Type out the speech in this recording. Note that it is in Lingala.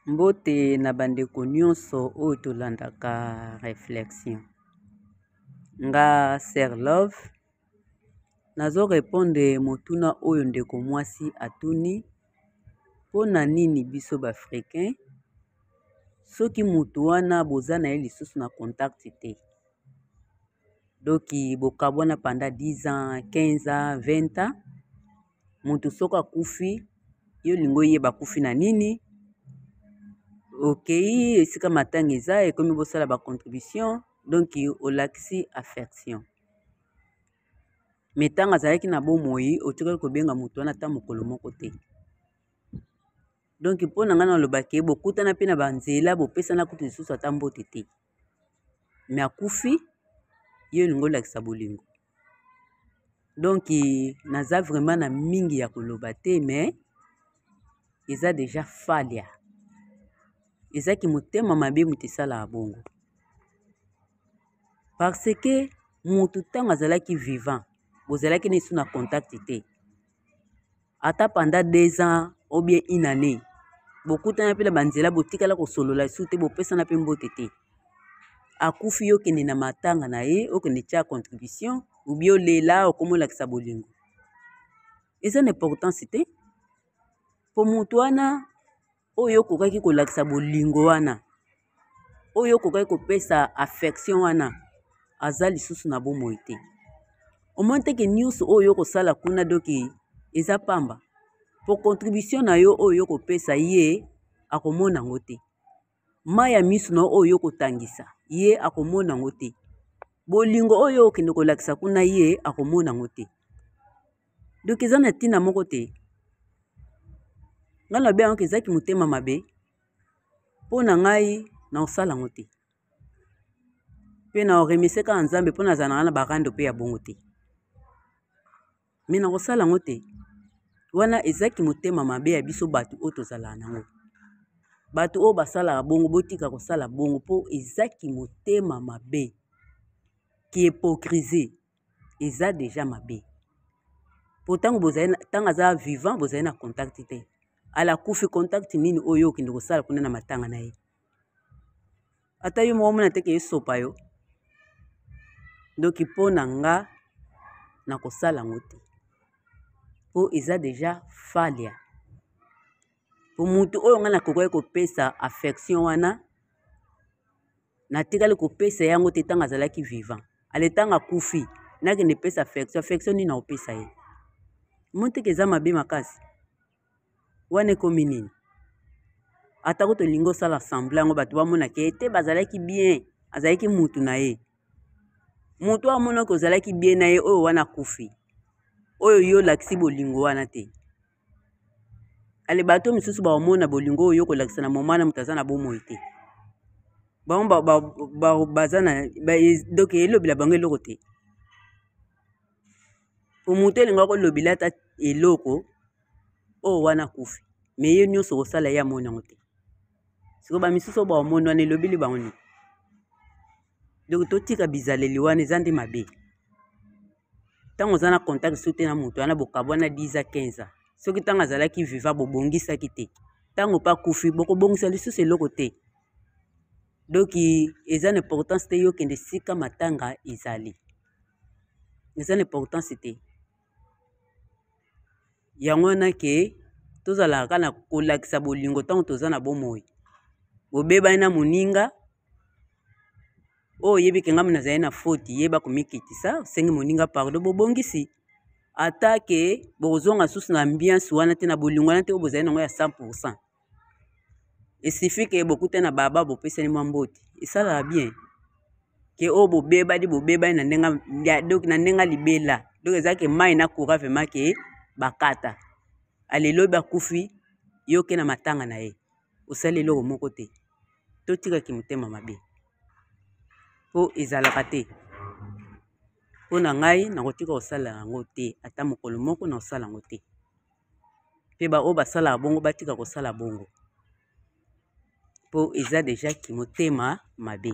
Mbote na bandeko nyonso oyo tolandaka réflexion. Nga Sir Love nazo répondre motuna oyo ndeko mwasi atuni pona nini biso bafricain soki mutu wana boza na ye lisusu na contact te. Doki bokabwana pendant 10 ans, 15 ans, 20 ans, mutu soka akufi yo lingo yeba kufi na nini. Okei esika matanga eza ekomi bosala ba contribution donc olakisi affection. Metanga azalaki na bomoi otikali kobenga mutu wana ata mokolo moko te. Donc mpo na nga nalobaki bokutana mpe na banzela bopesana kutu lisusu ata mbote te. Me akufi yo lingo olakisa bolingo. Donc naza vraiment na mingi ya koloba te mais eza déjà falia. Ezaki motema mabe mutu esala bongo. Parce que mutu tanga azalaki vivant, bozalaki nesu na contact te. Ata pendant 2 ans ou bien 1 année, bokutana pe na banzela botikala kosolola su te bopesana pe mbote te. Akufi yo kende na matanga na ye, okende tia contribution, ou bien lela okomolakisa bolingo. Eza na importance te. Po mutu wana oyo kokaki kolakisa bolingo wana, oyo kokaki kopesa affection wana, aza lisusu na bomoi te. Omonte ke nyonso oyo kosala kuna doki eza pamba. Po contribution na yo oyo kopesa ye akomona ngo te. Maya misu na oyo kotangisa ye akomona ngo te. Bolingo oyo okende kolakisa kuna ye akomona ngo te. Donc eza na ntina moko te. Nga lobi yango ezaki motema mabe mpo na ngai na osala ngo te. Pe na oremercie ka Nzambe mpo nazala na barando pe ya bongo te. Me na kosala ngo te. Wana ezaki motema mabe ya biso batu oyo tozala nango. Batu oyo basala bongo botika kosala bongo po ezaki motema mabe. Ki hypocrisie eza déjà mabe. Pourtant bozali tanga za vivant bozali na contact te. Ala kufi contact nini oyo kende kosala kuna na matanga na ye. Ata yo moko mona teke esopa yo. Donc mpo na nga na kosala ngo te. Po eza déjà falia. Po mutu oyo nga na kokoki kopesa affection wana na tikali kopesa yango te tanga azalaki vivant. Ale tanga kufi nakende pesa affection nini na opesa ye. Monte ke eza mabe makasi. Wane komi nini? Atako to lingo sala semblant ngo batu bamona ke ete bazalaki bien, azalaki mutu na ye. Mutu amona ko zalaki bien na ye oyo wana kufi. Oyo yo lakisi bolingo wana te. Ale bato misusu ba omona bolingo oyo ko lakisa na momana mutaza na bomoi te. Bazana donc elobila bango eloko te. Po mutu elinga ko lobila ta eloko oyo wana kufi. Me ye nyonso kosala ya mona ngo te. Siko ba misusu ba omona wana elobili bango ni. Donc totika bizaleli wana eza nde mabe. Tango oza na contact soute na mutu wana bokabwana 10 à 15 ans. Soki tango azalaki viva bobongisaki te. Tango pa kufi bokobongisa lisusu eloko te. Donc eza na importance te yo kende sika matanga ezali. Eza na importance te. Yango wana ke tozala kana kolakisa bolingo tango toza na bomoi. Bobeba na moninga o yebi ke ngamu nazali na faute yeba komikitisa sengi moninga pardon bobongisi. Atake bozonga susu na ambiance wana te na bolingo wana te obozali nango ya 100%. Il suffit que bokute na baba bopesani mamboti. Esala bien. Ke o bobeba di bobeba na ndenga donc na ndenga libela. Donc ezake mai na courant vraiment ke bakata. Alelo ba kufi yo ke na matanga na ye. Osali loko moko te. Totika ki motema mabe. Po ezalaka te. Po na ngai na kotika osala yango te ata mokolo moko na osala yango te. Pe ba o basala bongo batika kosala bongo. Po eza déjà ki motema mabe.